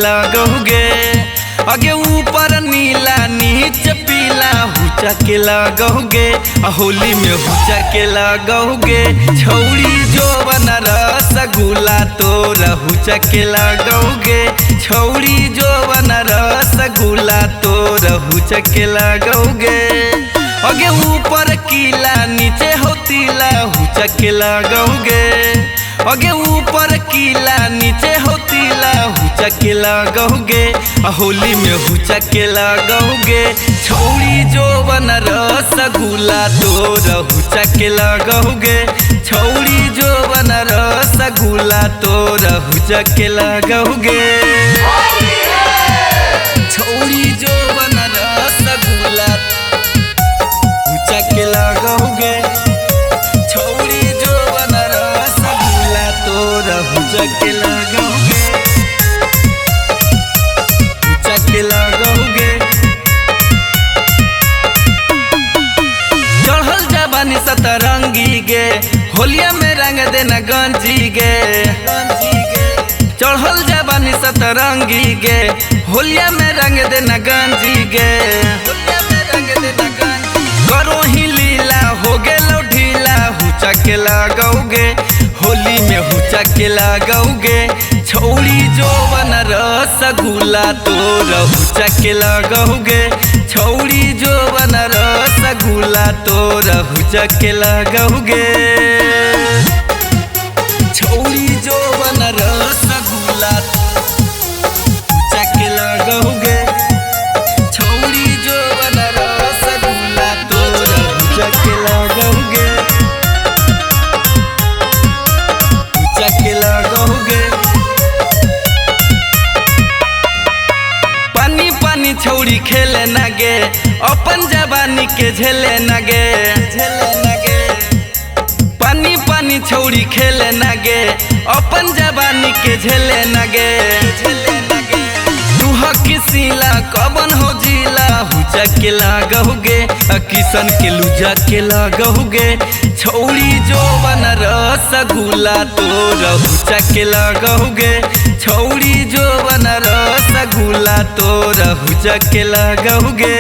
लगोगे। आगे ऊपर नीला नीचे पीला हुचा के लगोगे। होली में हुचा के लगोगे। छौड़ी जो बना रसगुल्ला तोरा हुचा के लगोगे। छौड़ी जो बना रसगुल्ला तोरा हुचा के लगोगे। आगे ऊपर कीला नीचे होतीला हुचा के लगोगे। आगे ऊपर कीला नीचे होतीला हुचा के लगोगे। होली में हुचा के लगोगे। छौड़ी जो बना रसगुल्ला तोरा हुचा के लगोगे। छौड़ी जो बना रसगुल्ला तोरा हुचा के लगोगे। छौड़ी जो बना रसगुल्ला हुचा के लगोगे। छौड़ी जो बना रसगुल्ला तोरा हुचा के लगोगे। हुचा के लगोगे। चढ़ल जवानी सतरंगी गे। होलिया में रंग देना गंजी गे। चढ़ल जवानी सतरंगी गे। होलिया में रंग देना गंजी गे। करो ही लीला हो गेलो ढीला हुचा के लगोगे। होली में हुचा के लगोगे। छौड़ी जो बना रसगुल्ला तोरा हुचा के लगोगे। छौड़ी जो बना रसगुल्ला तोरा हुचा के लगोगे। छौड़ी जो बना रसगुल्ला हुचा के लगोगे। छौड़ी जो बना रसगुल्ला तोरा हुचा के लगोगे। हुचा के लगोगे। पानी पानी छौड़ी खेले न गे। अपन जवानी के झेले न गे। पानी पानी छौड़ी खेले न गे। अपन जवानी के झेले न गे। दुहा किसीला कबन हो जिला हुचा के लगोगे। किसन के लुजा के लगोगे। छौड़ी जो बना रसगुल्ला तोरा हुचा के लगोगे। छौड़ी जो बना रसगुल्ला तोरा हुचा के लगोगे।